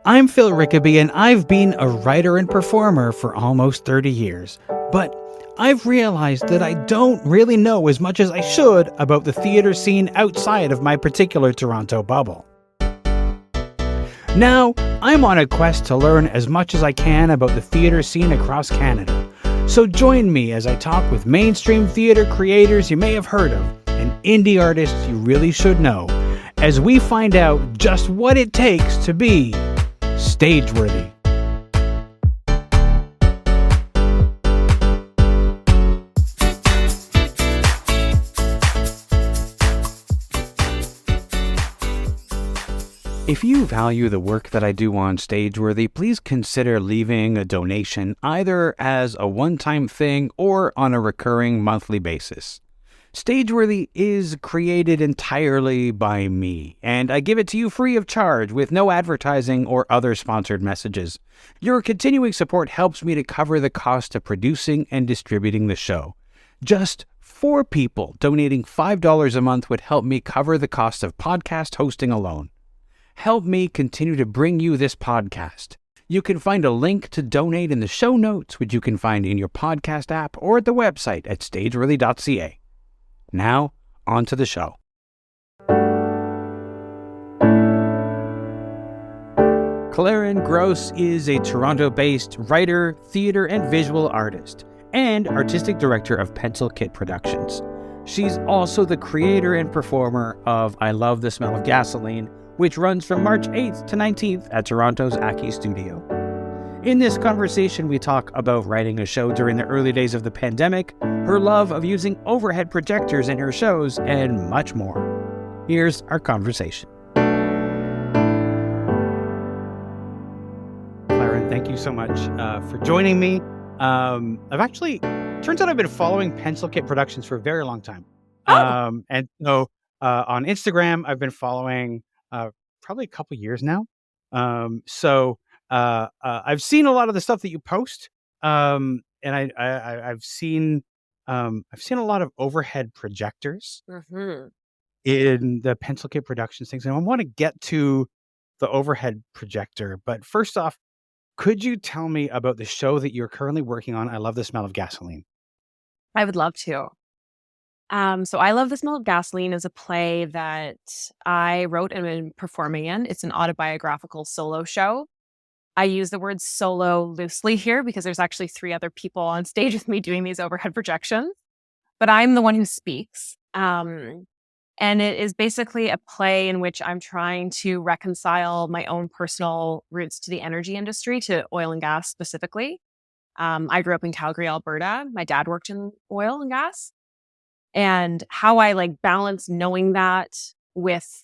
I'm Phil Rickaby, and I've been a writer and performer for almost 30 years. But I've realized that I don't really know as much as I should about the theatre scene outside of my particular Toronto bubble. Now, I'm on a quest to learn as much as I can about the theatre scene across Canada. So join me as I talk with mainstream theatre creators you may have heard of and indie artists you really should know, as we find out just what it takes to be Stageworthy. If you value the work that I do on Stageworthy, please consider leaving a donation either as a one-time thing or on a recurring monthly basis. Stageworthy is created entirely by me, and I give it to you free of charge with no advertising or other sponsored messages. Your continuing support helps me to cover the cost of producing and distributing the show. Just 4 people donating $5 a month would help me cover the cost of podcast hosting alone. Help me continue to bring you this podcast. You can find a link to donate in the show notes, which you can find in your podcast app or at the website at stageworthy.ca. Now, on to the show. Claren Grosz is a Toronto-based writer, theatre, and visual artist, and artistic director of Pencil Kit Productions. She's also the creator and performer of I Love the Smell of Gasoline, which runs from March 8th to 19th at Toronto's Aki Studio. In this conversation, we talk about writing a show during the early days of the pandemic, her love of using overhead projectors in her shows, and much more. Here's our conversation. Claren, thank you so much for joining me. Turns out I've been following Pencil Kit Productions for a very long time. And so on Instagram, I've been following probably a couple years now. I've seen a lot of the stuff that you post, and I've seen a lot of overhead projectors in the Pencil Kit Productions things, and I want to get to the overhead projector. But first off, could you tell me about the show that you're currently working on? I Love the Smell of Gasoline. I would love to. So I Love the Smell of Gasoline is a play that I wrote and am performing in. It's an autobiographical solo show. I use the word solo loosely here because there's actually 3 other people on stage with me doing these overhead projections, but I'm the one who speaks. And it is basically a play in which I'm trying to reconcile my own personal roots to the energy industry, to oil and gas specifically. I grew up in Calgary, Alberta. My dad worked in oil and gas. And how I balance knowing that with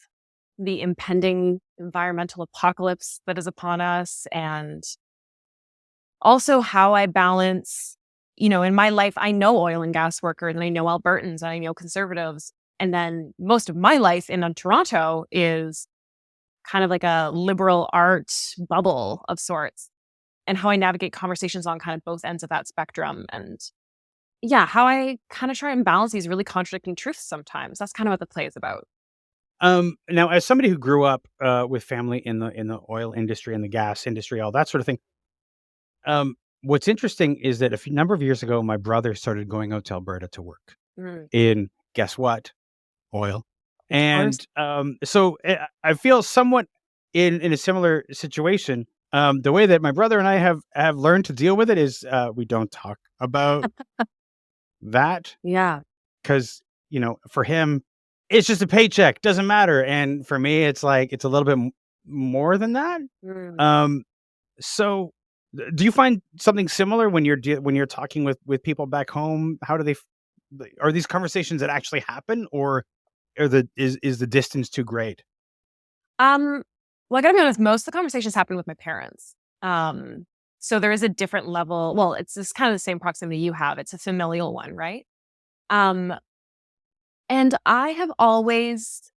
the impending environmental apocalypse that is upon us, and also how I balance, in my life, I know oil and gas workers, and I know Albertans, and I know conservatives, and then most of my life in Toronto is kind of like a liberal art bubble of sorts, and how I navigate conversations on kind of both ends of that spectrum, and how I kind of try and balance these really contradicting truths sometimes. That's kind of what the play is about. Now, as somebody who grew up with family in the oil industry and the gas industry, all that sort of thing, what's interesting is that a number of years ago, my brother started going out to Alberta to work in, guess what, oil, and so I feel somewhat in a similar situation. The way that my brother and I have learned to deal with it is we don't talk about that, because for him, it's just a paycheck, doesn't matter. And for me, it's it's a little bit more than that. So do you find something similar when you're talking with people back home? How do are these conversations that actually happen, or is the distance too great? Well, I gotta be honest, most of the conversations happen with my parents. So there is a different level. Well, it's just kind of the same proximity you have. It's a familial one, right? And I have always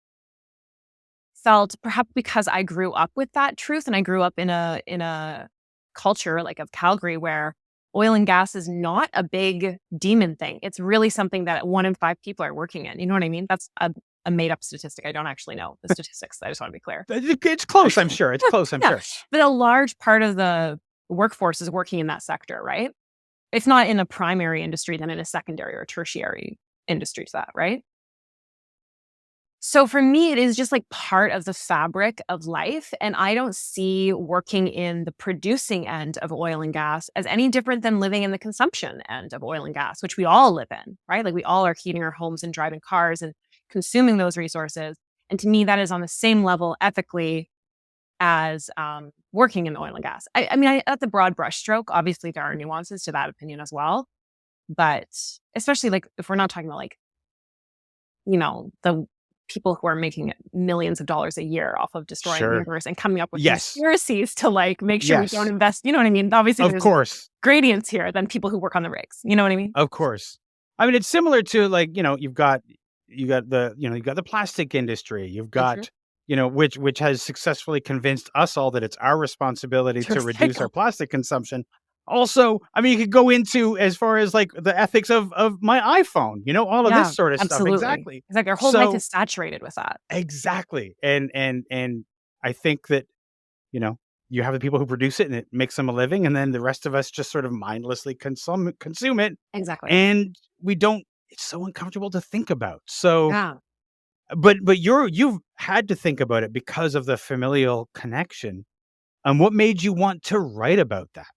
felt, perhaps because I grew up with that truth, and I grew up in a culture of Calgary where oil and gas is not a big demon thing. It's really something that 1 in 5 people are working in. You know what I mean? That's a a made up statistic. I don't actually know the statistics. I just want to be clear. It's close, I'm sure. It's close, I'm sure. But a large part of the workforce is working in that sector, right? If not in a primary industry, then in a secondary or tertiary industry to that, right? So for me, it is just like part of the fabric of life. And I don't see working in the producing end of oil and gas as any different than living in the consumption end of oil and gas, which we all live in, right? Like we all are heating our homes and driving cars and consuming those resources. And to me, that is on the same level ethically as working in oil and gas. I mean, at the broad brushstroke, obviously there are nuances to that opinion as well. But especially like if we're not talking about like, the people who are making millions of dollars a year off of destroying the universe and coming up with conspiracies to like make sure we don't invest. You know what I mean? Obviously, there's gradients here than people who work on the rigs. You know what I mean? Of course. I mean, it's similar to like, you've got the plastic industry. You've got, which has successfully convinced us all that it's our responsibility to reduce our plastic consumption. Also, I mean, you could go into as far as like the ethics of my iPhone, all of this sort of stuff. Exactly. It's like their whole life is saturated with that. Exactly. And I think that, you have the people who produce it and it makes them a living, and then the rest of us just sort of mindlessly consume it. Exactly. And it's so uncomfortable to think about. So, but you've had to think about it because of the familial connection. What made you want to write about that?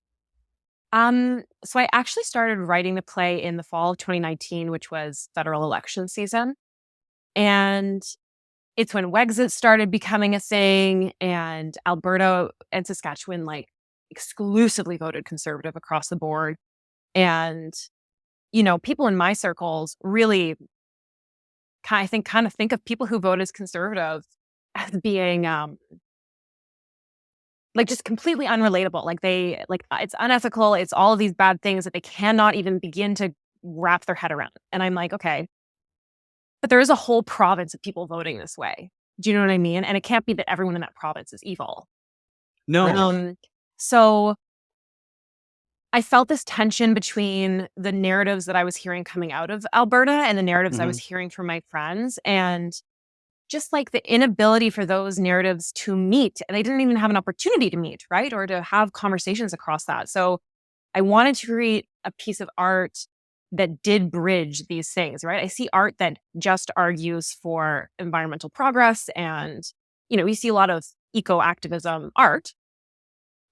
So I actually started writing the play in the fall of 2019, which was federal election season. And it's when Wexit started becoming a thing, and Alberta and Saskatchewan like exclusively voted conservative across the board. And, people in my circles really kind of think of people who vote as conservative as being like just completely unrelatable. Like it's unethical. It's all of these bad things that they cannot even begin to wrap their head around. And I'm like, okay, but there is a whole province of people voting this way. Do you know what I mean? And it can't be that everyone in that province is evil. No. So I felt this tension between the narratives that I was hearing coming out of Alberta and the narratives I was hearing from my friends, and just like the inability for those narratives to meet. And they didn't even have an opportunity to meet, right? Or to have conversations across that. So I wanted to create a piece of art that did bridge these things, right? I see art that just argues for environmental progress, and, we see a lot of eco-activism art.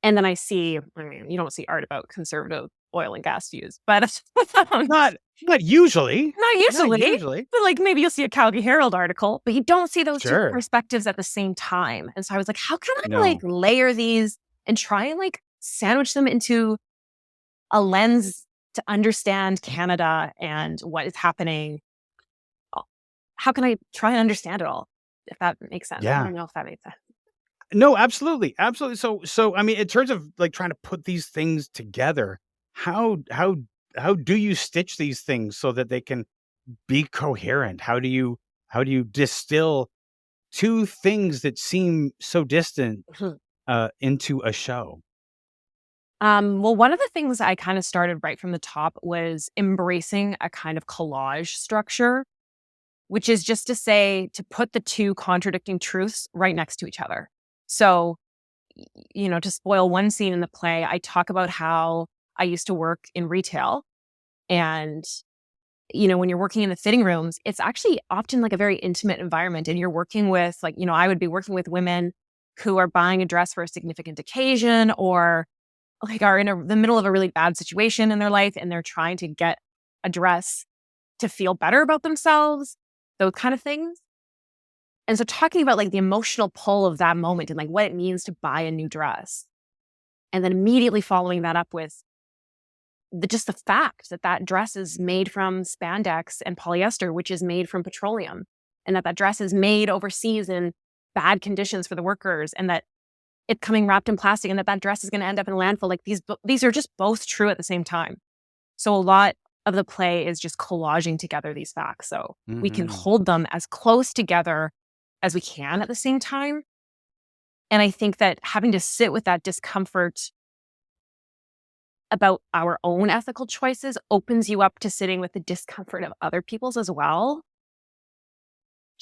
And then you don't see art about conservative oil and gas views, but not usually. Not usually. But like maybe you'll see a Calgary Herald article, but you don't see those two perspectives at the same time. And so I was like, how can I like layer these and try and like sandwich them into a lens to understand Canada and what is happening? How can I try and understand it all? If that makes sense. Yeah. I don't know if that makes sense. No, absolutely. Absolutely. So, I mean, in terms of like trying to put these things together, how do you stitch these things so that they can be coherent? How do you distill two things that seem so distant into a show? Well, one of the things I kind of started right from the top was embracing a kind of collage structure, which is just to put the two contradicting truths right next to each other. So, to spoil one scene in the play, I talk about how I used to work in retail. And, when you're working in the fitting rooms, it's actually often like a very intimate environment. And you're working with I would be working with women who are buying a dress for a significant occasion, or like are in the middle of a really bad situation in their life, and they're trying to get a dress to feel better about themselves, those kind of things. And so talking about like the emotional pull of that moment and like what it means to buy a new dress, and then immediately following that up with just the fact that that dress is made from spandex and polyester, which is made from petroleum, and that dress is made overseas in bad conditions for the workers, and that it's coming wrapped in plastic, and that dress is going to end up in a landfill. Like these are just both true at the same time. So a lot of the play is just collaging together these facts so we can hold them as close together as we can at the same time. And I think that having to sit with that discomfort about our own ethical choices opens you up to sitting with the discomfort of other people's as well.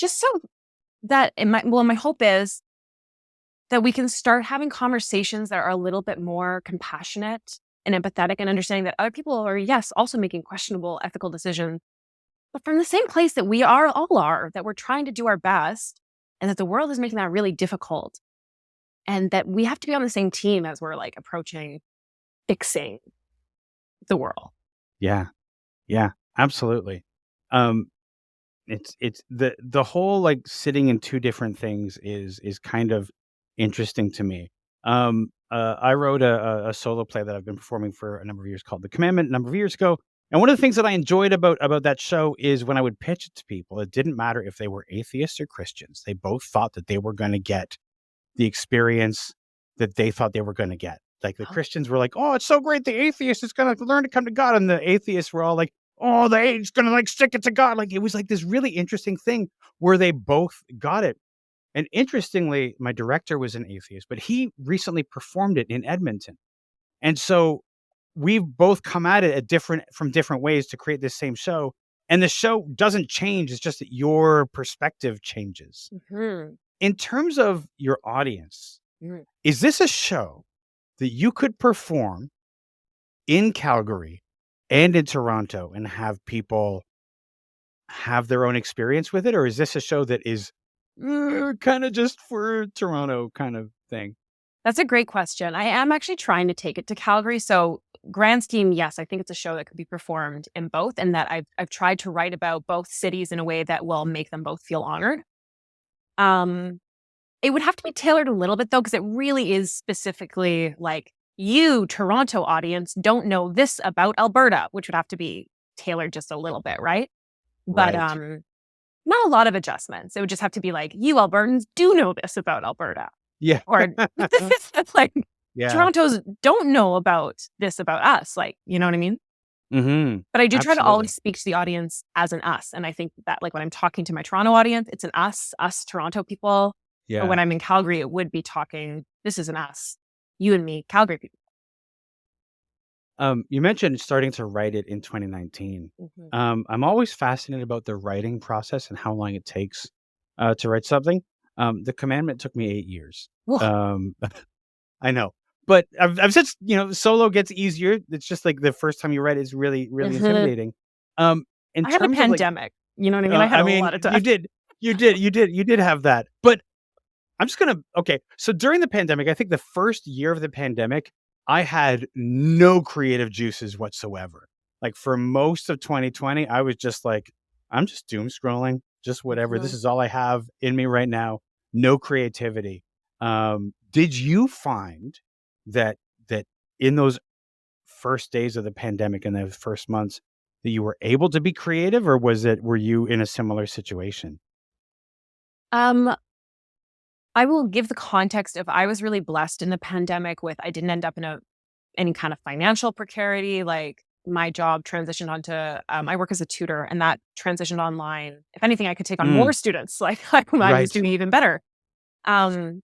just so that my hope is that we can start having conversations that are a little bit more compassionate and empathetic and understanding that other people are, yes, also making questionable ethical decisions, but from the same place that we all are, that we're trying to do our best and that the world is making that really difficult. And that we have to be on the same team as we're like approaching fixing the world. Yeah. Yeah, absolutely. Um, it's the whole like sitting in two different things is kind of interesting to me. I wrote a solo play that I've been performing for a number of years called The Commandment a number of years ago. And one of the things that I enjoyed about that show is when I would pitch it to people, it didn't matter if they were atheists or Christians. They both thought that they were going to get the experience that they thought they were going to get. Like the Oh. Christians were like, "Oh, it's so great. The atheist is going to learn to come to God." And the atheists were all like, "Oh, the atheist going to like stick it to God." Like it was like this really interesting thing where they both got it. And interestingly, my director was an atheist, but he recently performed it in Edmonton. And so we've both come at it from different ways to create this same show. And the show doesn't change. It's just that your perspective changes. Mhm. In terms of your audience, Mhm. is this a show that you could perform in Calgary and in Toronto and have people have their own experience with it? Or is this a show that is kind of just for Toronto kind of thing? That's a great question. I am actually trying to take it to Calgary. So, grand scheme, yes, I think it's a show that could be performed in both, and that I've tried to write about both cities in a way that will make them both feel honored. Um, it would have to be tailored a little bit though, because it really is specifically like, you, Toronto audience, don't know this about Alberta, which would have to be tailored just a little bit, right? But Right. not a lot of adjustments. It would just have to be like, you Albertans do know this about Alberta. Yeah. Or that's like, Yeah. Torontos don't know about this about us. Like, you know what I mean? Mm-hmm. But I do try to Absolutely. always speak to the audience as an us. And I think that like when I'm talking to my Toronto audience, it's an us Toronto people. But Yeah. when I'm in Calgary, it would be talking, this is an us, you and me, Calgary people. You mentioned starting to write it in 2019. Mhm. I'm always fascinated about the writing process and how long it takes to write something. The Commandment took me 8 years. Whoa. I know, but I've said, solo gets easier. It's just like the first time you write it is really, really Mhm. intimidating. In I had a terms of like, pandemic. You know what I mean? I had I a mean, lot of you time. did, you did have that, but I'm just gonna okay. So during the pandemic, I think the first year of the pandemic, I had no creative juices whatsoever. Like for most of 2020, I was just like, I'm just doom scrolling, just whatever. This Mhm. is all I have in me right now. No creativity. Did you find that that in those first days of the pandemic and those first months that you were able to be creative, or were you in a similar situation? Um, I will give the context of I was really blessed in the pandemic with I didn't end up in any kind of financial precarity. Like my job transitioned onto I work as a tutor and that transitioned online. If anything, I could take on Mm, more students. Like I was right. doing even better. Um,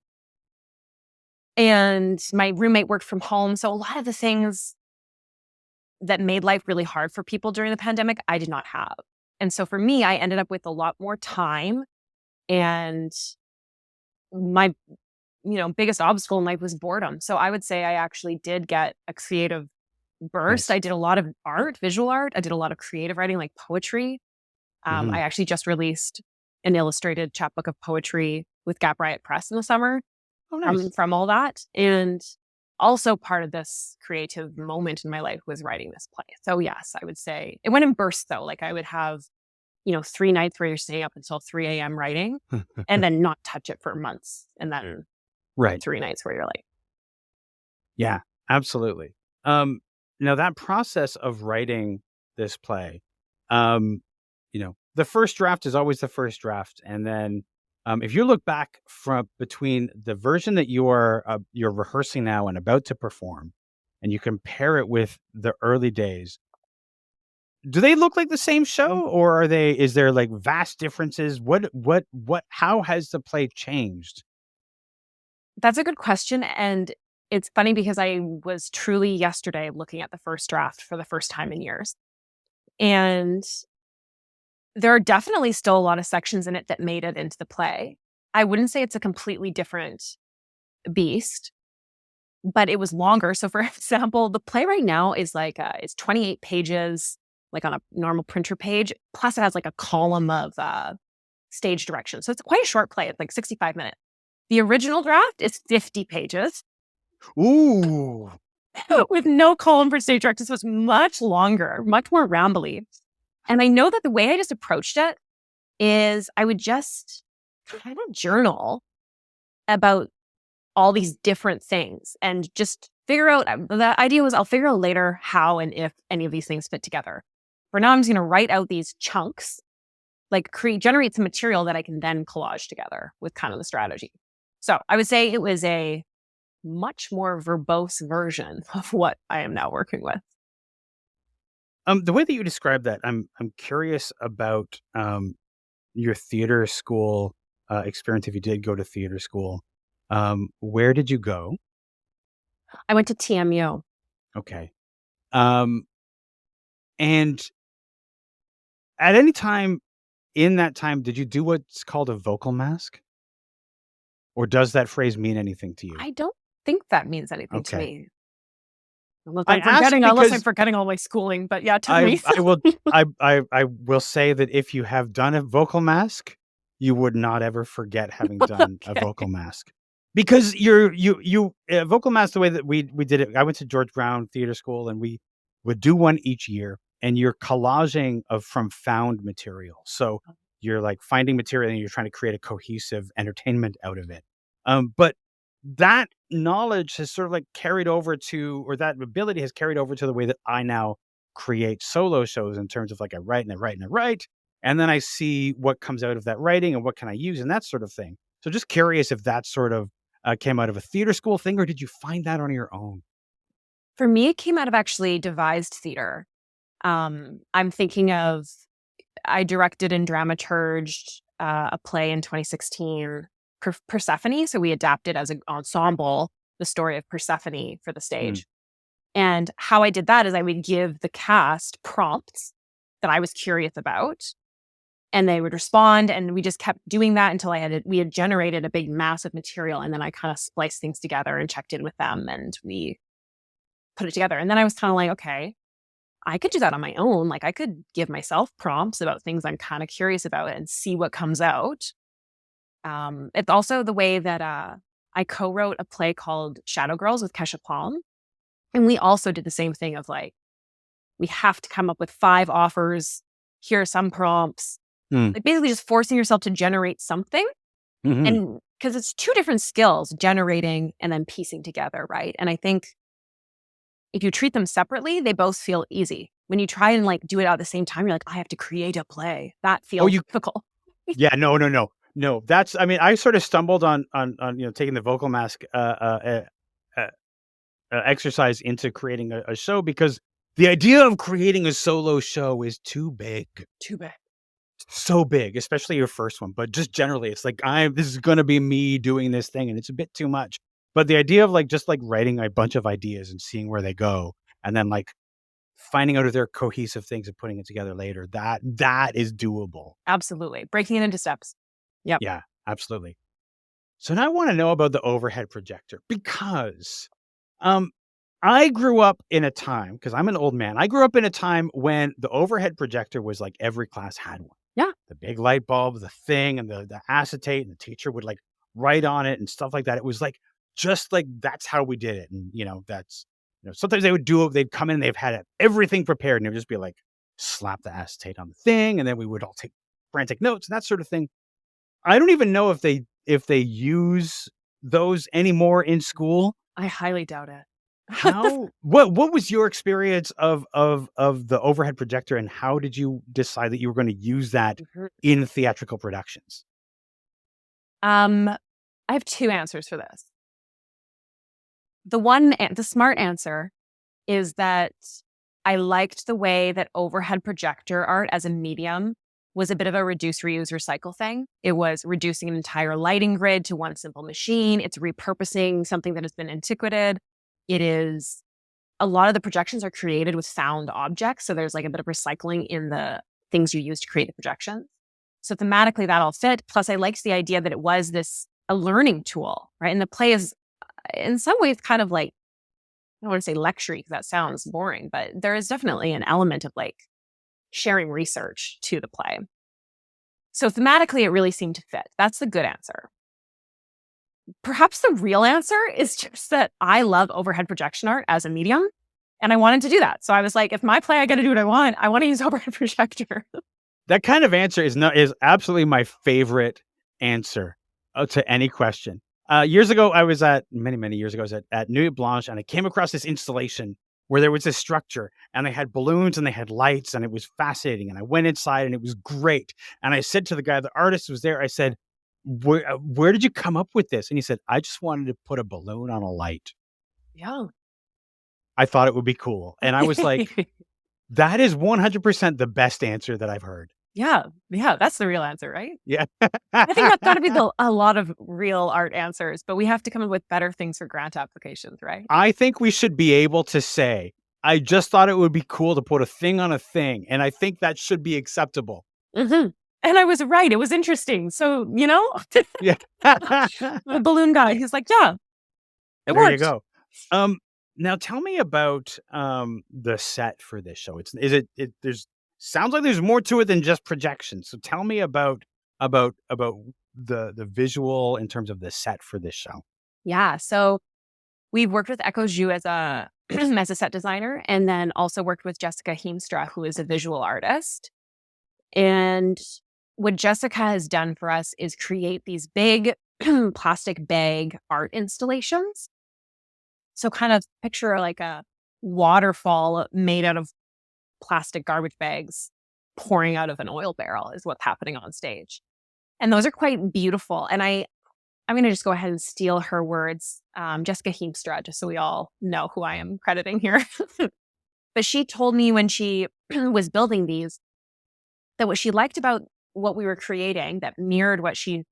and my roommate worked from home. So a lot of the things that made life really hard for people during the pandemic, I did not have. And so for me, I ended up with a lot more time. And my biggest obstacle in life was boredom. So I would say I actually did get a creative burst. Nice. I did a lot of art, visual art. I did a lot of creative writing, like poetry. Hmm. I actually just released an illustrated chapbook of poetry with Riot Press in the summer Oh, nice. from all that. And also part of this creative moment in my life was writing this play. So yes, I would say it went in bursts though. Like I would have, 3 nights where you're staying up until 3 a.m. writing and then not touch it for months. And then Right. 3 nights where you're like, Yeah, absolutely. Now that process of writing this play, um, the first draft is always the first draft, and then if you look back from between the version that you're rehearsing now and about to perform, and you compare it with the early days, do they look like the same show, or is there like vast differences? How has the play changed? that's a good question. And it's funny because I was truly yesterday looking at the first draft for the first time in years. And There are definitely still a lot of sections in it that made it into the play. I wouldn't say it's a completely different beast, but it was longer. So for example, the play right now is like, it's 28 pages, like on a normal printer page. Plus it has like a column of stage direction. So it's quite a short play. It's like 65 minutes. The original draft is 50 pages. Ooh. With no column for stage direction. So it's much longer, much more rambly. And I know that the way I just approached it is I would just kind of journal about all these different things and just figure out, the idea was I'll figure out later how and if any of these things fit together. For now, I'm just going to write out these chunks, like generate some material that I can then collage together with kind of the strategy. So I would say it was a much more verbose version of what I am now working with. The way that you describe that, I'm curious about your theater school experience. If you did go to theater school, where did you go? I went to TMU. Okay. And at any time in that time, did you do what's called a vocal mask? Or does that phrase mean anything to you? I don't think that means anything to Okay. me. Unless I asked unless I'm because forgetting all my schooling, but yeah, tell me. I will say that if you have done a vocal mask, you would not ever forget having done a vocal mask. Because you vocal mask, the way that we did it, I went to George Brown Theater School and we would do one each year, and you're collaging from found material. So you're like finding material and you're trying to create a cohesive entertainment out of it. But that knowledge has sort of like carried over to, or that ability has carried over to the way that I now create solo shows, in terms of like I write and I write and I write, and then I see what comes out of that writing and what can I use and that sort of thing. So just curious if that sort of came out of a theater school thing, or did you find that on your own? For me, it came out of actually devised theater. I'm thinking of, I directed and dramaturged a play in 2016, Persephone. So we adapted as an ensemble the story of Persephone for the stage. And how I did that is I would give the cast prompts that I was curious about, and they would respond. And we just kept doing that until we had generated a big mass of material. And then I kind of spliced things together and checked in with them and we put it together. And then I was kind of like, okay, I could do that on my own. Like I could give myself prompts about things I'm kind of curious about and see what comes out. It's also the way that I co-wrote a play called Shadow Girls with Kesha Palm. And we also did the same thing of like, we have to come up with 5 offers. Here are some prompts. Like basically just forcing yourself to generate something. And because it's 2 different skills, generating and then piecing together, right? And I think if you treat them separately, they both feel easy. When you try and like do it at the same time, you're like, I have to create a play. That feels difficult. Yeah, no. That's, I mean, I sort of stumbled on taking the vocal mask exercise into creating a show, because the idea of creating a solo show is too big. Too big. So big, especially your first one. But just generally, it's like, this is going to be me doing this thing, and it's a bit too much. But the idea of like just like writing a bunch of ideas and seeing where they go, and then like finding out if they're cohesive things and putting it together later, that is doable. Absolutely. Breaking it into steps. Yep. Yeah, absolutely. So now I want to know about the overhead projector, because I grew up in a time, because I'm an old man, I grew up in a time when the overhead projector was like every class had one. Yeah. The big light bulb, the thing, and the acetate, and the teacher would like write on it and stuff like that. It was like, just like, that's how we did it. And, sometimes they'd come in, they've had everything prepared, and it would just be like, slap the acetate on the thing. And then we would all take frantic notes and that sort of thing. I don't even know if they use those anymore in school. I highly doubt it. What was your experience of the overhead projector, and how did you decide that you were going to use that in theatrical productions? I have 2 answers for this. The smart answer is that I liked the way that overhead projector art as a medium was a bit of a reduce, reuse, recycle thing. It was reducing an entire lighting grid to one simple machine. It's repurposing something that has been antiquated. It is, a lot of the projections are created with found objects. So there's like a bit of recycling in the things you use to create the projections. So thematically that all fit. Plus I liked the idea that it was a learning tool, right? And the play is in some ways kind of like, I don't want to say lecture-y because that sounds boring, but there is definitely an element of like sharing research to the play. So thematically, it really seemed to fit. That's the good answer. Perhaps the real answer is just that I love overhead projection art as a medium, and I wanted to do that. So I was like, if my play, I got to do what I want. I want to use overhead projector. That kind of answer is absolutely my favorite answer to any question. Years ago, many years ago, I was at Nuit Blanche, and I came across this installation where there was this structure, and they had balloons and they had lights, and it was fascinating. And I went inside, and it was great. And I said to the guy, the artist was there, I said, where did you come up with this? And he said, I just wanted to put a balloon on a light. Yeah. I thought it would be cool. And I was like, that is 100% the best answer that I've heard. Yeah. That's the real answer, right? Yeah. I think that's got to be a lot of real art answers, but we have to come up with better things for grant applications, right? I think we should be able to say, I just thought it would be cool to put a thing on a thing. And I think that should be acceptable. Mm-hmm. And I was right. It was interesting. So, Yeah. the balloon guy, he's like, yeah, it worked. There you go. Now tell me about the set for this show. Sounds like there's more to it than just projections. So tell me about the visual in terms of the set for this show. Yeah. So we've worked with Echo Zhu as a as a set designer, and then also worked with Jessica Heemstra, who is a visual artist. And what Jessica has done for us is create these big plastic bag art installations. So kind of picture like a waterfall made out of plastic garbage bags pouring out of an oil barrel is what's happening on stage. And those are quite beautiful. And I'm going to just go ahead and steal her words. Jessica Heemstra, just so we all know who I am crediting here. But she told me when she was building these that what she liked about what we were creating that mirrored what she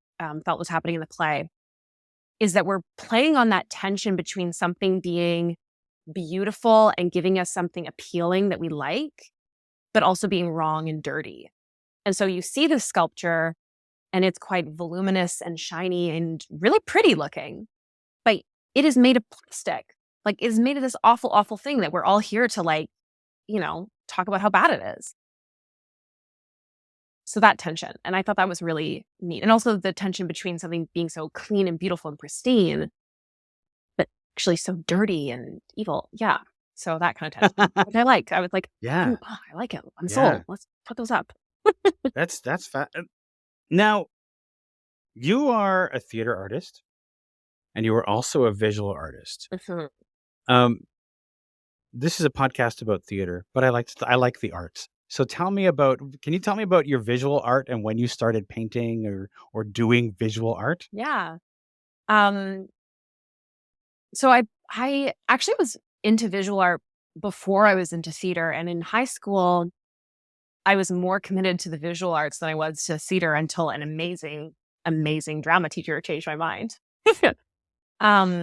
felt was happening in the play is that we're playing on that tension between something being beautiful and giving us something appealing that we like, but also being wrong and dirty. And so you see this sculpture and it's quite voluminous and shiny and really pretty looking, but it is made of plastic. Like it is made of this awful, awful thing that we're all here to talk about how bad it is. So that tension. And I thought that was really neat. And also the tension between something being so clean and beautiful and pristine, but actually so dirty and evil. Yeah. So that kind of tension, which I liked. I was like, yeah, I like it. I'm sold. Let's put those up. That's Now, you are a theater artist and you are also a visual artist. Mm-hmm. This is a podcast about theater, but I like the arts. So can you tell me about your visual art and when you started painting or doing visual art? Yeah. So I actually was into visual art before I was into theater. And in high school, I was more committed to the visual arts than I was to theater until an amazing, amazing drama teacher changed my mind. But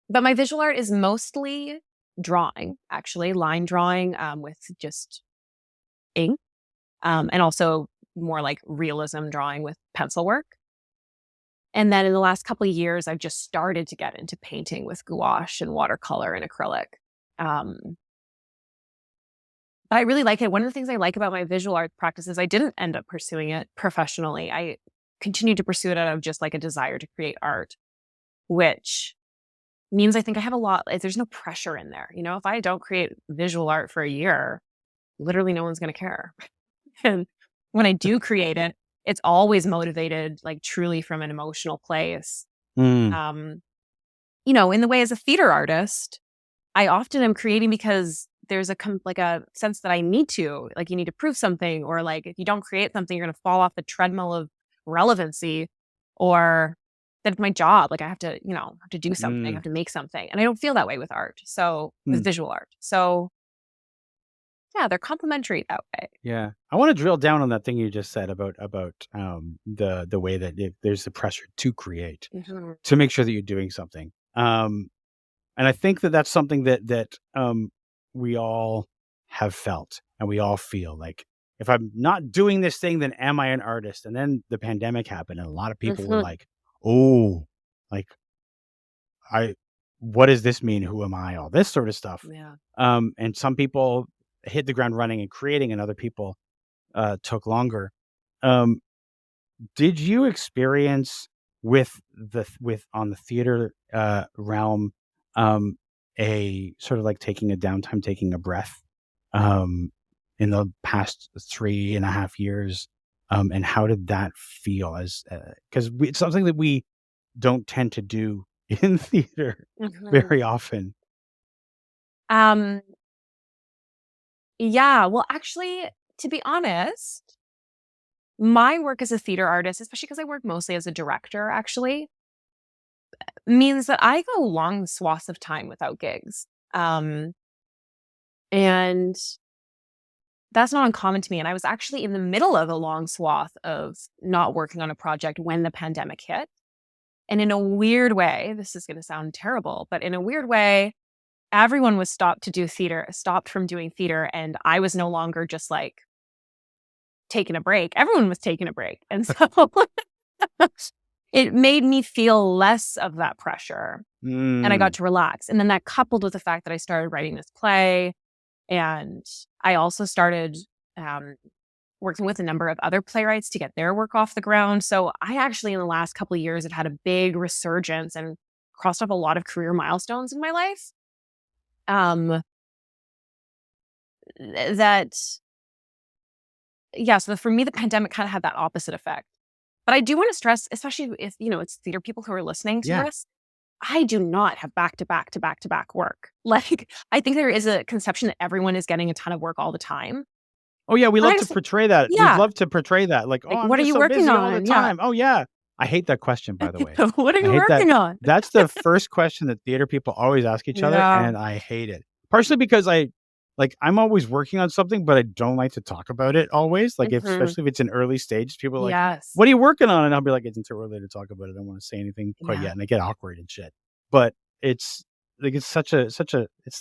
my visual art is mostly drawing, actually, line drawing with just ink, and also more like realism drawing with pencil work. And then in the last couple of years, I've just started to get into painting with gouache and watercolor and acrylic. But I really like it. One of the things I like about my visual art practice is I didn't end up pursuing it professionally. I continued to pursue it out of just like a desire to create art, which means I think I have there's no pressure in there. If I don't create visual art for a year, literally no one's going to care. And when I do create it, it's always motivated, like truly from an emotional place. In the way as a theater artist, I often am creating because there's a sense that I need to, like you need to prove something, or like if you don't create something, you're going to fall off the treadmill of relevancy, or that it's my job. Like I have to do something, I have to make something. And I don't feel that way with art. So with visual art. So yeah, they're complementary that way. Yeah. I want to drill down on that thing you just said about the way that there's the pressure to create, to make sure that you're doing something. And I think that's something that we all have felt and we all feel like if I'm not doing this thing, then am I an artist? And then the pandemic happened, and a lot of people were like, oh, like, what does this mean? Who am I? All this sort of stuff. Yeah. And some people hit the ground running and creating, and other people took longer. Did you experience on the theater realm a sort of like taking a downtime, taking a breath in the past 3.5 years? And how did that feel? Because it's something that we don't tend to do in theater very often. Yeah, well, actually, to be honest, my work as a theater artist, especially because I work mostly as a director, actually, means that I go long swaths of time without gigs. And that's not uncommon to me. And I was actually in the middle of a long swath of not working on a project when the pandemic hit. And in a weird way, this is going to sound terrible, but in a weird way, everyone was stopped from doing theater. And I was no longer just like taking a break. Everyone was taking a break. And so it made me feel less of that pressure. And I got to relax. And then that coupled with the fact that I started writing this play, and I also started working with a number of other playwrights to get their work off the ground. So I actually, in the last couple of years, had a big resurgence and crossed off a lot of career milestones in my life. So for me, the pandemic kind of had that opposite effect. But I do want to stress, especially if, it's theater people who are listening to this, I do not have back-to-back work. Like, I think there is a conception that everyone is getting a ton of work all the time. Oh yeah, we love to portray that. Yeah. We'd love to portray that. Like, oh, I'm what are just you so working busy on all the time. Yeah. Oh yeah. I hate that question, by the way. What are you working on? That's the first question that theater people always ask each other, and I hate it. Partially because I'm always working on something, but I don't like to talk about it always. Like, especially if it's in early stages, people are like, what are you working on? And I'll be like, it's too early to talk about it. I don't want to say anything quite yet. And I get awkward and shit. But it's like, it's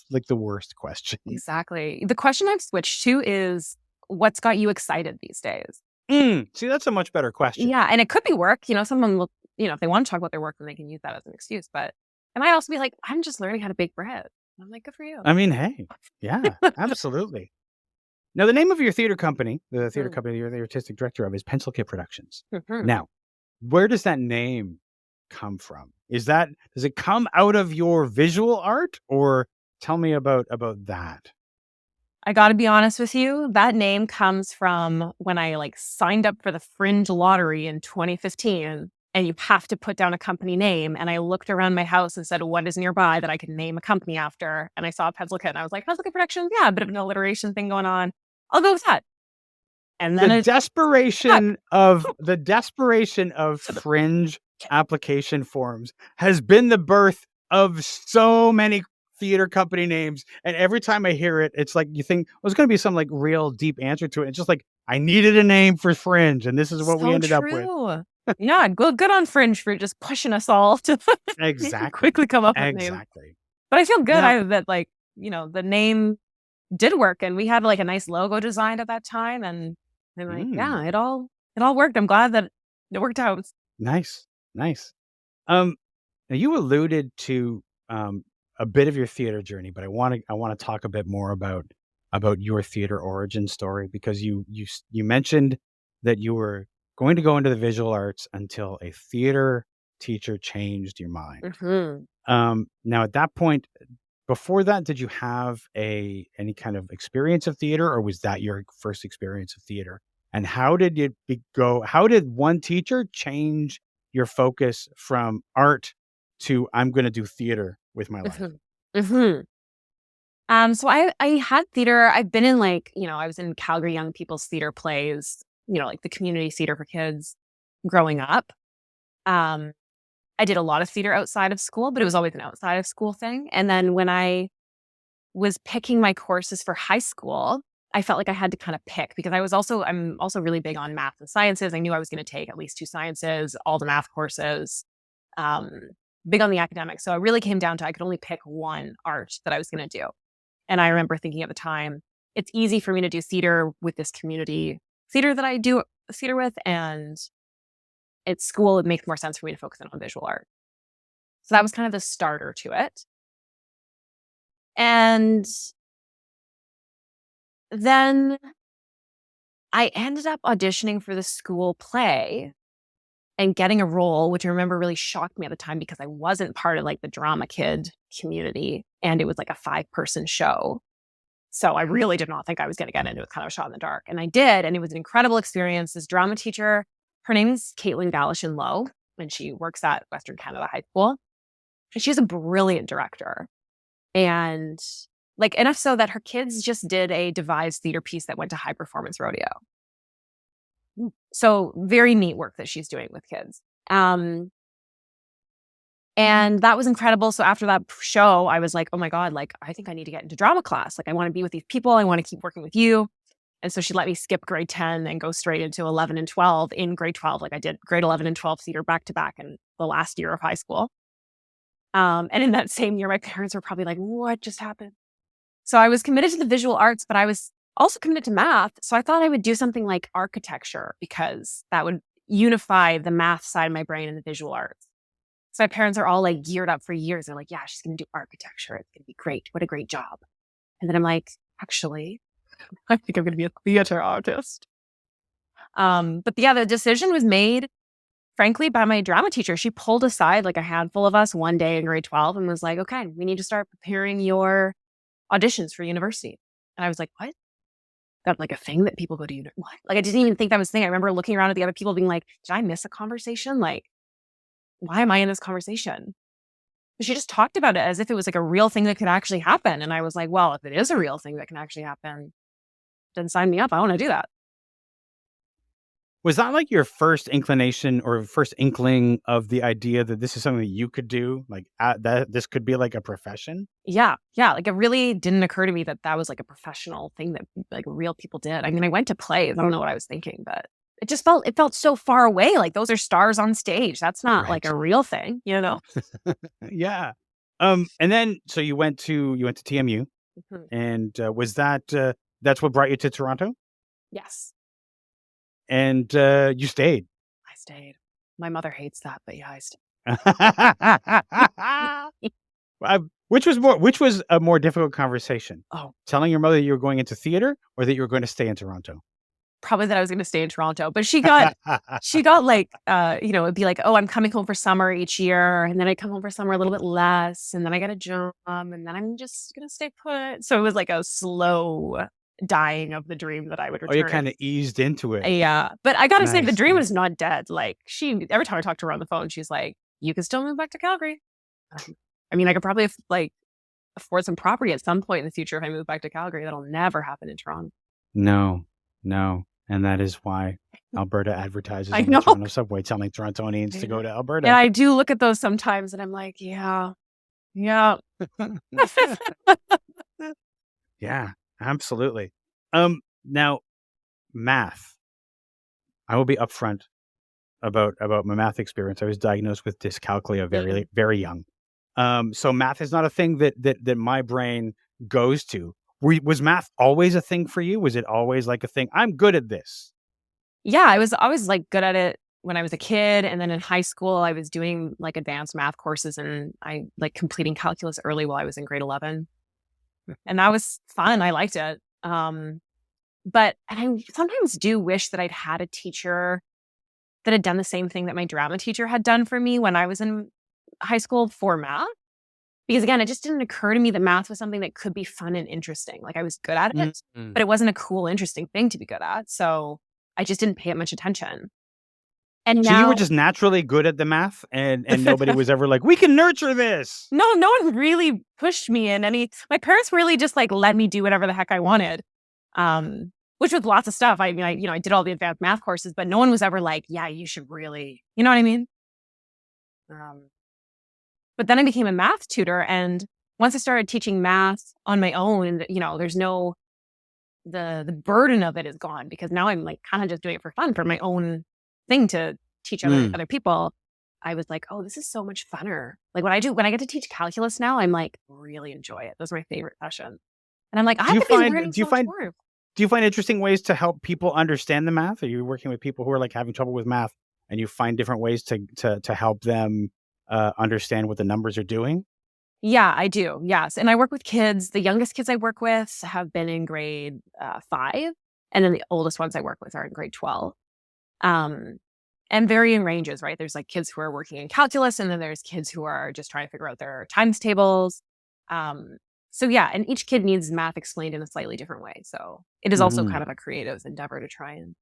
like the worst question. Exactly. The question I've switched to is, what's got you excited these days? See, that's a much better question. Yeah. And it could be work. Someone will, if they want to talk about their work, then they can use that as an excuse. But it might also be like, I'm just learning how to bake bread. I'm like, good for you. I mean, hey, yeah, absolutely. Now, the name of your theater company, the theater company you're the artistic director of, is Pencil Kit Productions. Now, where does that name come from? Does it come out of your visual art, or tell me about that? I got to be honest with you. That name comes from when I signed up for the Fringe lottery in 2015, and you have to put down a company name. And I looked around my house and said, what is nearby that I could name a company after? And I saw Pencil Kit, and I was like, Pencil Kit Productions, yeah, a bit of an alliteration thing going on. I'll go with that. And then the desperation of Fringe application forms has been the birth of so many theater company names. And every time I hear it, it's like, you think, well, there's going to be some real deep answer to it. It's just like, I needed a name for Fringe, and this is what we ended up with. Yeah, good on Fringe for just pushing us all to quickly come up with names. Exactly. But I feel good that the name did work, and we had a nice logo designed at that time, and it all worked. I'm glad that it worked out. Nice. Now you alluded to a bit of your theater journey, but I want to talk a bit more about your theater origin story, because you mentioned that you were going to go into the visual arts until a theater teacher changed your mind. Now, at that point, before that, did you have any kind of experience of theater, or was that your first experience of theater? And how did it go? How did one teacher change your focus from art to, I'm going to do theater with my life? So I had theater. I've been in I was in Calgary Young People's Theater plays, the community theater for kids growing up. I did a lot of theater outside of school, but it was always an outside of school thing. And then when I was picking my courses for high school, I felt like I had to kind of pick, because I'm also really big on math and sciences. I knew I was going to take at least 2 sciences, all the math courses, big on the academics. So it really came down to, I could only pick one art that I was going to do. And I remember thinking at the time, it's easy for me to do theater with this community theater that I do theater with, and at school, it makes more sense for me to focus on visual art. So that was kind of the starter to it. And then I ended up auditioning for the school play and getting a role, which I remember really shocked me at the time because I wasn't part of like the drama kid community, and it was like a 5-person show. So I really did not think I was going to get into it. Kind of a shot in the dark. And I did. And it was an incredible experience. This drama teacher, her name is Caitlin Galashin Lowe, and she works at Western Canada High School. And she's a brilliant director. And like enough so that her kids just did a devised theater piece that went to High Performance Rodeo. So very neat work that she's doing with kids. And that was incredible. So after that show, I was like, oh my God, like, I think I need to get into drama class. Like, I want to be with these people. I want to keep working with you. And so she let me skip grade 10 and go straight into 11 and 12 in grade 12. Like I did grade 11 and 12 theater back to back in the last year of high school. And in that same year, my parents were probably like, what just happened? So I was committed to the visual arts, but I was also committed to math. So I thought I would do something like architecture because that would unify the math side of my brain and the visual arts. So my parents are all like geared up for years. They're like, yeah, she's going to do architecture. It's going to be great. What a great job. And then I'm like, actually, I think I'm going to be a theater artist. But yeah, the decision was made, frankly, by my drama teacher. She pulled aside like a handful of us one day in grade 12 and was like, okay, we need to start preparing your auditions for university. And I was like, what? That like a thing that people go to university? What? Like, I didn't even think that was a thing. I remember looking around at the other people being like, did I miss a conversation? Like, why am I in this conversation? But she just talked about it as if it was like a real thing that could actually happen. And I was like, well, if it is a real thing that can actually happen, then sign me up. I want to do that. Was that like your first inclination or first inkling of the idea that this is something that you could do? Like that this could be like a profession? Yeah. Yeah. Like it really didn't occur to me that that was like a professional thing that like real people did. I mean, I went to plays. I don't know what I was thinking, but it felt so far away. Like those are stars on stage. That's not like a real thing, you know? Yeah. And then, so you went to TMU, and was that's what brought you to Toronto? Yes. And you stayed. I stayed. My mother hates that, but yeah, I stayed. Which was a more difficult conversation? Oh, telling your mother you were going into theater, or that you were going to stay in Toronto? Probably that I was going to stay in Toronto, but she got like, it'd be like, oh, I'm coming home for summer each year. And then I come home for summer a little bit less. And then I get a job and then I'm just going to stay put. So it was like a slow dying of the dream that I would return. Oh, you kind of eased into it. Yeah. But I got to say the dream is not dead. Like every time I talk to her on the phone, she's like, you can still move back to Calgary. I mean, I could probably afford some property at some point in the future if I move back to Calgary. That'll never happen in Toronto. No. And that is why Alberta advertises on the Toronto subway telling Torontonians to go to Alberta. And I do look at those sometimes and I'm like, yeah. Yeah, absolutely. Now, math. I will be upfront about my math experience. I was diagnosed with dyscalculia very, very young. So math is not a thing that my brain goes to. Was math always a thing for you? Was it always like a thing? I'm good at this. Yeah, I was always like good at it when I was a kid. And then in high school, I was doing like advanced math courses and I like completing calculus early while I was in grade 11. And that was fun. I liked it. But I sometimes do wish that I'd had a teacher that had done the same thing that my drama teacher had done for me when I was in high school for math. Because again, it just didn't occur to me that math was something that could be fun and interesting. Like I was good at it, but it wasn't a cool, interesting thing to be good at. So I just didn't pay it much attention. And so you were just naturally good at the math and nobody was ever like, we can nurture this. No one really pushed me in any. My parents really just like let me do whatever the heck I wanted. Which was lots of stuff. I mean, I did all the advanced math courses, but no one was ever like, yeah, you should really, you know what I mean? But then I became a math tutor. And once I started teaching math on my own, there's no, the burden of it is gone because now I'm like kind of just doing it for fun for my own thing to teach other people. I was like, oh, this is so much funner. Like when I get to teach calculus now, I'm like, really enjoy it. Those are my favorite sessions. And I'm like, I Do you could be find learning do you so much find more. do you find interesting ways to help people understand the math? Are you working with people who are like having trouble with math, and you find different ways to help them understand what the numbers are doing? Yeah, I do. Yes. And I work with kids. The youngest kids I work with have been in grade 5. And then the oldest ones I work with are in grade 12. Um, and varying ranges, right? There's like kids who are working in calculus, and then there's kids who are just trying to figure out their times tables. Um, so yeah, and each kid needs math explained in a slightly different way. So it is also Hmm. kind of a creative endeavor to try and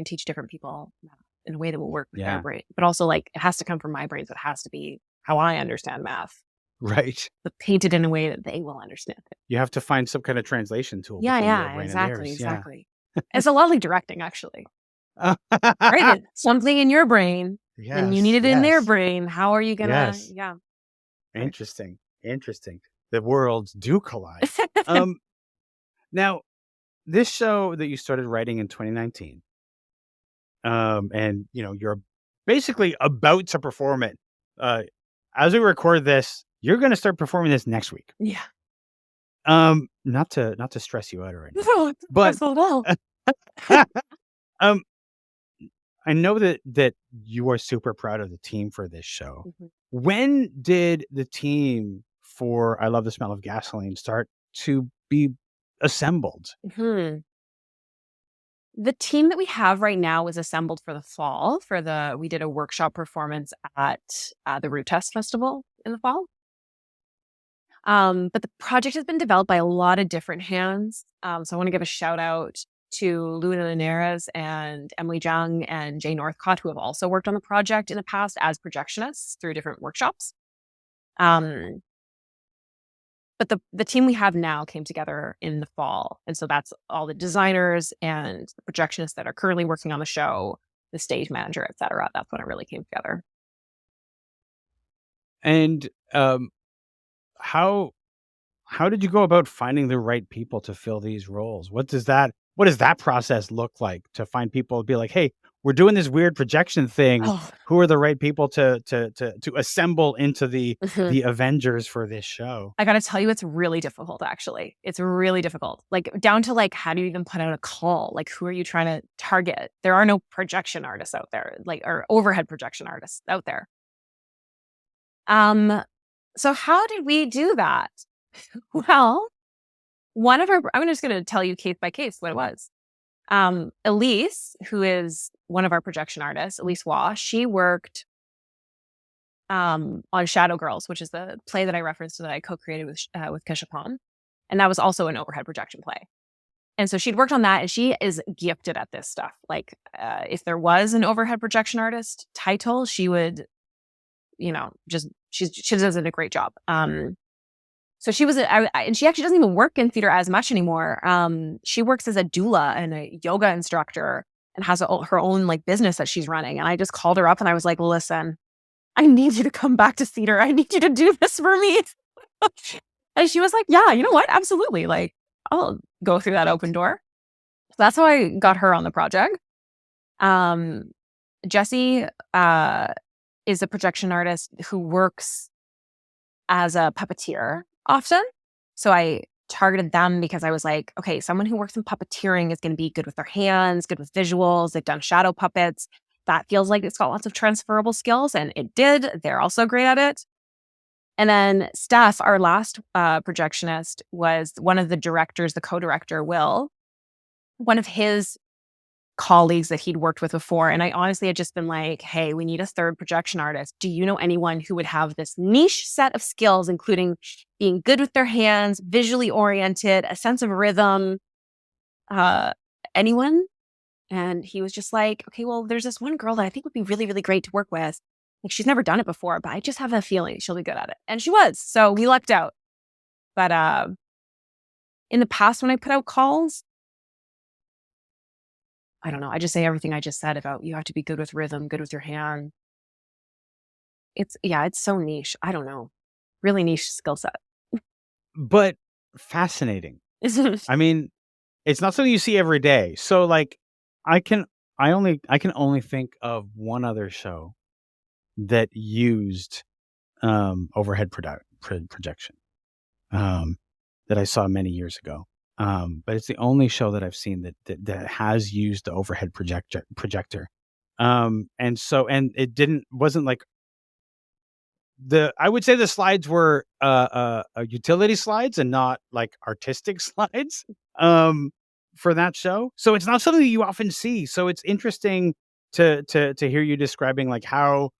teach different people math in a way that will work with their Yeah. brain. But also like it has to come from my brain, so it has to be how I understand math, Right. but painted in a way that they will understand it. You have to find some kind of translation tool Yeah, between your yeah, brain and exactly, theirs. Yeah. exactly. It's a lot like directing, actually. Right? It's something in your brain, then you need Yes. it in their Yes. brain. How are you gonna Yes. yeah. Right. Interesting. Interesting. The worlds do collide. Um, Now, this show that you started writing in 2019, and you're basically about to perform it. Uh, as we record this, you're going to start performing this next week. Yeah. Not to stress you out or anything, No, it's but stressful at all. um, I know that you are super proud of the team for this show. Mhm. When did the team for "I Love the Smell of Gasoline" start to be assembled? Mhm. The team that we have right now was assembled for the fall we did a workshop performance at, the Root Test Festival in the fall. But the project has been developed by a lot of different hands. So I want to give a shout out to Luna Linares and Emily Jung and Jay Northcott, who have also worked on the project in the past as projectionists through different workshops. Um, but the team we have now came together in the fall. And so that's all the designers and the projectionists that are currently working on the show, the stage manager, et cetera. That's when it really came together. And how how did you go about finding the right people to fill these roles? What does that process look like to find people to be like, "Hey, we're doing this weird projection thing. Oh, Who are the right people to assemble into the mhm. the Avengers for this show?" I gotta tell you, it's really difficult, actually. It's really difficult. Like, down to, like, how do you even put out a call? Like, who are you trying to target? There are no projection artists out there, like or overhead projection artists out there. Um, so how did we do that? Well, one of our I'm just gonna tell you case by case what it was. Elise, who is one of our projection artists, Elise Waugh, she worked on Shadow Girls, which is the play that I referenced that I co-created with Kesha Pom, and that was also an overhead projection play. And so she'd worked on that, and she is gifted at this stuff. Like, if there was an overhead projection artist title, she would, just she does a great job. So she was, and she actually doesn't even work in theater as much anymore. She works as a doula and a yoga instructor, and has her own like business that she's running. And I just called her up, and I was like, "Listen, I need you to come back to theater. I need you to do this for me." And she was like, "Yeah, you know what? Absolutely. Like, I'll go through that open door." So that's how I got her on the project. Um, Jessie is a projection artist who works as a puppeteer often. So I targeted them because I was like, okay, someone who works in puppeteering is going to be good with their hands, good with visuals. They've done shadow puppets. That feels like it's got lots of transferable skills, and it did. They're also great at it. And then Steph, our last projectionist, was one of the directors, the co-director, Will, one of his colleagues that he'd worked with before. And I honestly had just been like, hey, we need a third projection artist. Do you know anyone who would have this niche set of skills, including being good with their hands, visually oriented, a sense of rhythm? Uh, Anyone? And he was just like, okay, well, there's this one girl that I think would be really, really great to work with. Like, she's never done it before, but I just have a feeling she'll be good at it. And she was. So we lucked out. But in the past, when I put out calls, I don't know. I just say everything I just said about you have to be good with rhythm, good with your hand. It's so niche. I don't know. Really niche skill set. But fascinating. Isn't I mean, it's not something you see every day. So like I can I can only think of one other show that used overhead projection. Um that I saw many years ago. But it's the only show that I've seen that has used the overhead projector. And it wasn't like I would say the slides were utility slides and not like artistic slides for that show. So it's not something that you often see. So it's interesting to hear you describing like how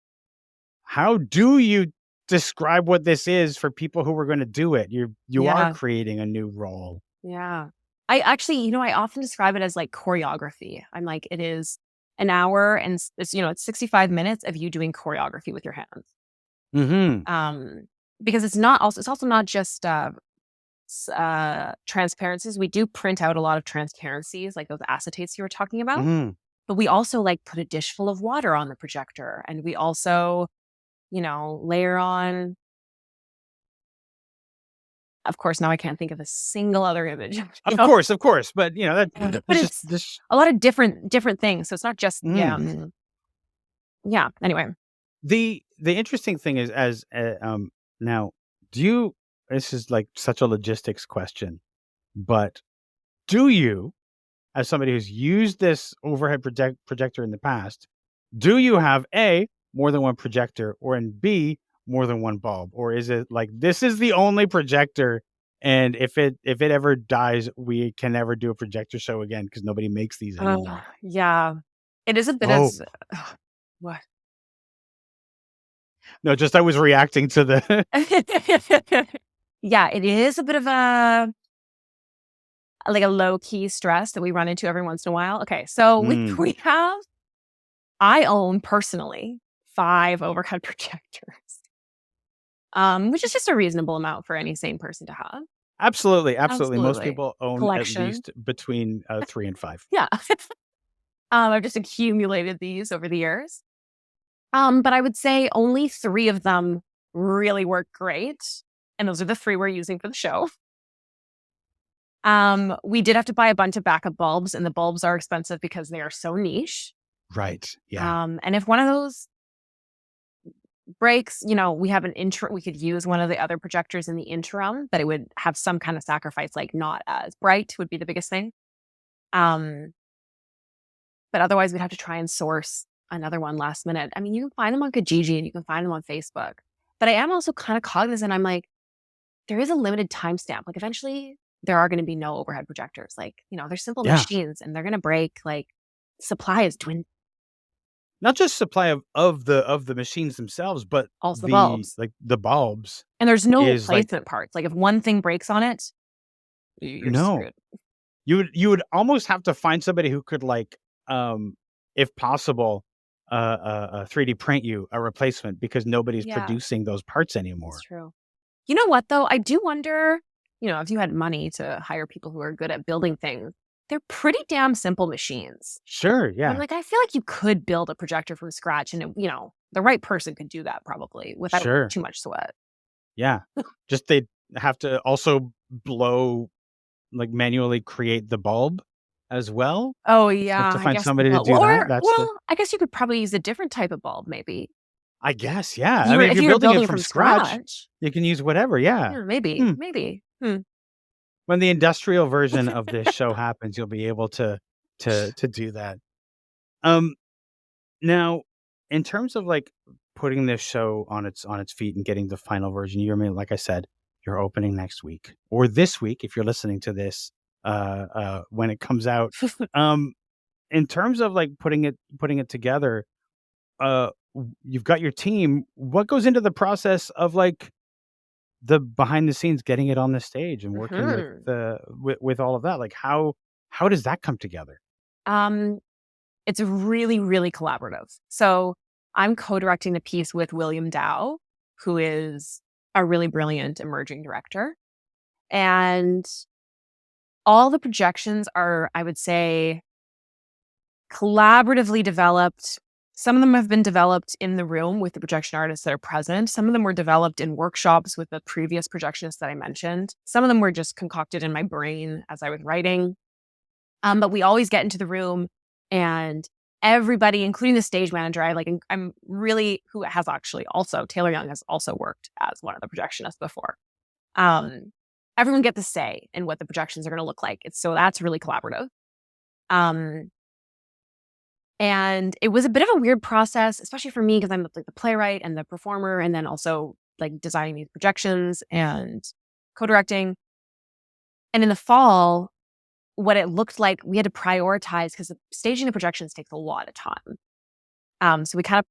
do you describe what this is for people who are going to do it? You are Yeah. creating a new role. Yeah. I actually, I often describe it as like choreography. I'm like, it is an hour and it's 65 minutes of you doing choreography with your hands. Mm-hmm. Because it's also not just transparencies. We do print out a lot of transparencies, like those acetates you were talking about. Mm-hmm. But we also like put a dish full of water on the projector, and we also, layer on. Of course, now I can't think of a single other image. Of course, but But that's it's just a lot of different things. So it's not just mm. yeah. Anyway, The interesting thing is now this is like such a logistics question, but do you, as somebody who's used this overhead projector in the past, do you have A, more than one projector, or in B, more than one bulb? Or is it like this is the only projector, and if it ever dies, we can never do a projector show again because nobody makes these anymore? yeah, it is a bit Oh. of what. No, just I was reacting to the Yeah, it is a bit of a low key stress that we run into every once in a while. Okay, so we have. I own personally 5 overhead projectors, which is just a reasonable amount for any sane person to have. Absolutely. Most Absolutely. people own Collection. at least between 3 and 5. Yeah. I've just accumulated these over the years. But I would say only 3 of them really work great, and those are the 3 we're using for the show. We did have to buy a bunch of backup bulbs, and the bulbs are expensive because they are so niche. Right. Yeah. And if one of those breaks, we have an interim. We could use one of the other projectors in the interim, but it would have some kind of sacrifice, like not as bright would be the biggest thing. But otherwise, we'd have to try and source another one last minute. I mean, you can find them on Kijiji and you can find them on Facebook. But I am also kind of cognizant. I'm like, there is a limited timestamp. Like, eventually, there are going to be no overhead projectors. Like, they're simple machines and they're going to break. Like, supply is dwindling. Not just supply of the machines themselves, but also the bulbs. Like the bulbs. And there's no replacement parts. Like, if one thing breaks on it, you're screwed. You would almost have to find somebody who could if possible, 3D print you a replacement because nobody's producing those parts anymore. That's true. You know what though? I do wonder, if you had money to hire people who are good at building things, they're pretty damn simple machines. Sure, yeah. I'm like, I feel like you could build a projector from scratch, and the right person could do that probably without too much sweat. Yeah, just they'd have to also manually create the bulb as well. Oh yeah, have to find somebody to do that. I guess you could probably use a different type of bulb, maybe. I guess, yeah. I mean, if you're building it from scratch, you can use whatever. Yeah, maybe. When the industrial version of this show happens, you'll be able to do that. Now, in terms of putting this show on its feet and getting the final version, like I said, you're opening next week or this week if you're listening to this when it comes out. In terms of putting it together, you've got your team. What goes into the process of the behind the scenes, getting it on the stage and working with all of that? How does that come together? It's really, really collaborative. So I'm co-directing the piece with William Dow, who is a really brilliant emerging director. And all the projections are, I would say, collaboratively developed. Some of them have been developed in the room with the projection artists that are present. Some of them were developed in workshops with the previous projectionists that I mentioned. Some of them were just concocted in my brain as I was writing. But we always get into the room and everybody, including the stage manager, I'm really, who has actually also, Taylor Young has also worked as one of the projectionists before. everyone gets to say in what the projections are going to look like. So that's really collaborative. And it was a bit of a weird process, especially for me, because I'm like the playwright and the performer, and then also like designing these projections and co-directing. And in the fall, what it looked like, we had to prioritize because staging the projections takes a lot of time. So we kind of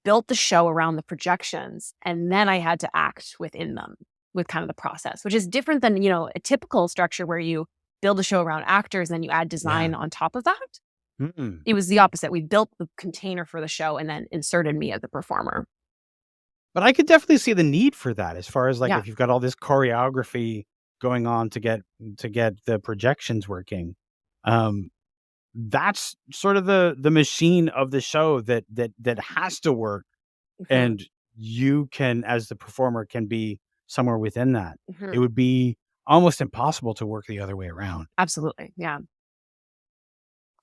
built the show around the projections, and then I had to act within them with kind of the process, which is different than, a typical structure where you build a show around actors and then you add design on top of that. Mm-mm. It was the opposite. We built the container for the show and then inserted me as the performer. But I could definitely see the need for that, as far as like Yeah. if you've got all this choreography going on to get the projections working. That's sort of the machine of the show that has to work, and you can, as the performer, can be somewhere within that. It would be almost impossible to work the other way around. Absolutely. Yeah.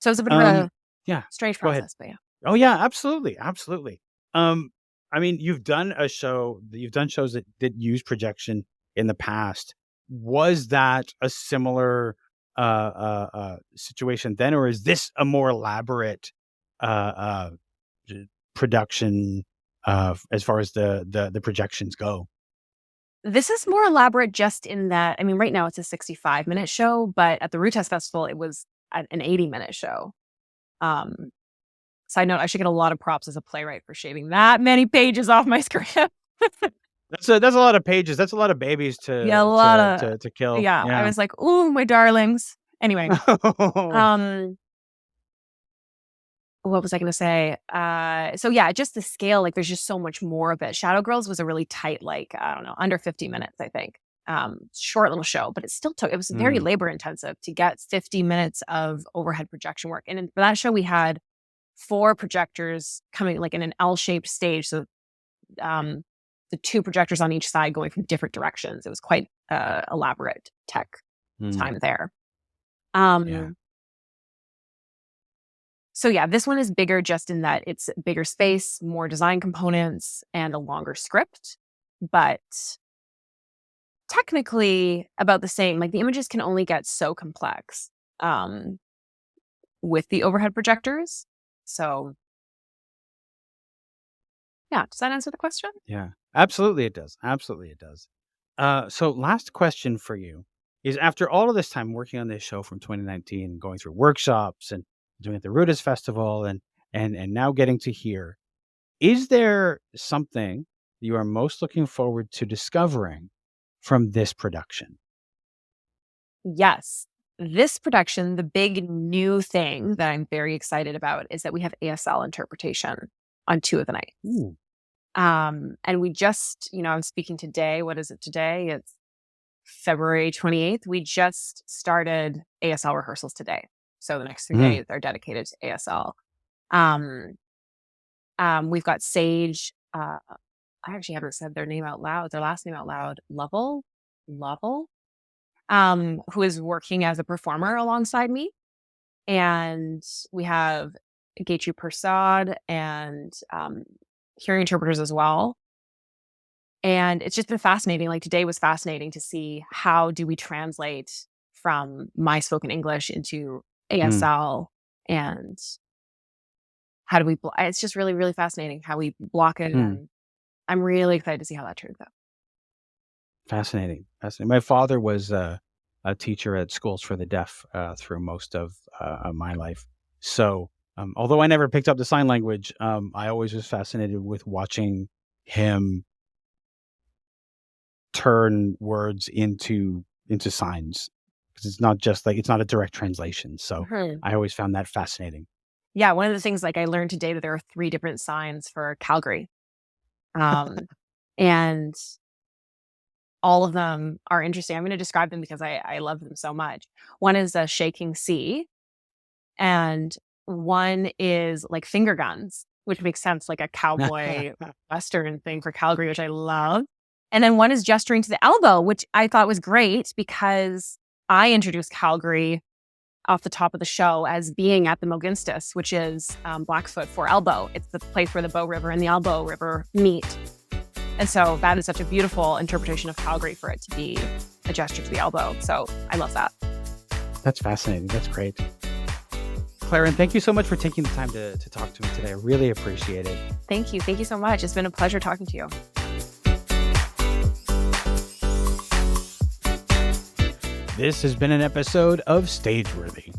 So it's a bit of a Yeah. strange Go ahead. process, but yeah. Oh yeah, absolutely, absolutely. I mean, you've done shows that use projection in the past. Was that a similar situation then, or is this a more elaborate production as far as the projections go? This is more elaborate just in that, I mean, right now it's a 65-minute show, but at the Rutest Festival, it was an 80-minute show. Side note, I should get a lot of props as a playwright for shaving that many pages off my script. That's a lot of pages. That's a lot of babies to kill. Yeah, I was like, ooh, my darlings. Anyway, what was I going to say? So yeah, just the scale, like there's just so much more of it. Shadow Girls was a really tight, like, I don't know, under 50 minutes, I think. Short little show, but it was very labor intensive to get 50 minutes of overhead projection work. And for that show, we had 4 projectors coming like in an L-shaped stage. So the 2 projectors on each side going from different directions. It was quite elaborate tech time there. So yeah, this one is bigger just in that it's bigger space, more design components, and a longer script. But technically about the same. Like the images can only get so complex with the overhead projectors. So yeah, does that answer the question? Yeah, absolutely it does. Absolutely it does. So last question for you is, after all of this time working on this show from 2019, going through workshops and doing it at the Rutest Festival and now getting to here, is there something you are most looking forward to discovering from this production? Yes. This production, the big new thing that I'm very excited about is that we have ASL interpretation on 2 of the nights. Ooh. And we just, I'm speaking today. What is it today? It's February 28th. We just started ASL rehearsals today. So the next 3 days are dedicated to ASL. We've got Sage. I actually haven't said their last name out loud. Lovell, who is working as a performer alongside me. And we have Gayatri Prasad and hearing interpreters as well. And it's just been fascinating. Like today was fascinating to see how do we translate from my spoken English into ASL and how do we, it's just really, really fascinating how we block it. And I'm really excited to see how that turns out. Fascinating. My father was a teacher at schools for the deaf through most of my life. So although I never picked up the sign language, I always was fascinated with watching him turn words into signs, because it's not a direct translation. So I always found that fascinating. Yeah, one of the things like I learned today that there are 3 different signs for Calgary. And all of them are interesting. I'm going to describe them because I love them so much. One is a shaking C, and one is like finger guns, which makes sense, like a cowboy Western thing for Calgary, which I love. And then one is gesturing to the elbow, which I thought was great because I introduced Calgary off the top of the show as being at the Moginstis, which is Blackfoot for elbow. It's the place where the Bow River and the Elbow River meet. And so that is such a beautiful interpretation of Calgary for it to be a gesture to the elbow. So I love that. That's fascinating. That's great. Claren, thank you so much for taking the time to talk to me today. I really appreciate it. Thank you. Thank you so much. It's been a pleasure talking to you. This has been an episode of Stageworthy.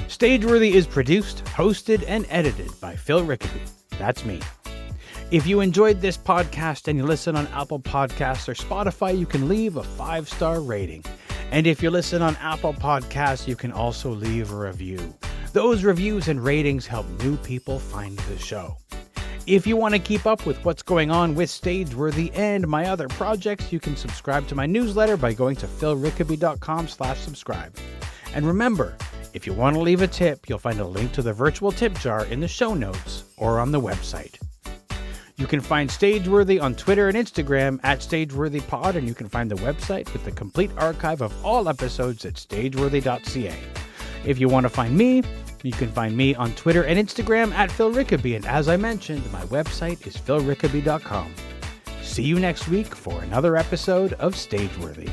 Stageworthy is produced, hosted, and edited by Phil Rickaby. That's me. If you enjoyed this podcast and you listen on Apple Podcasts or Spotify, you can leave a 5-star rating. And if you listen on Apple Podcasts, you can also leave a review. Those reviews and ratings help new people find the show. If you want to keep up with what's going on with Stageworthy and my other projects, you can subscribe to my newsletter by going to philrickaby.com/subscribe. And remember, if you want to leave a tip, you'll find a link to the virtual tip jar in the show notes or on the website. You can find Stageworthy on Twitter and Instagram at StageworthyPod, and you can find the website with the complete archive of all episodes at stageworthy.ca. If you want to find me, you can find me on Twitter and Instagram at Phil Rickaby, and as I mentioned, my website is philrickaby.com. See you next week for another episode of Stageworthy.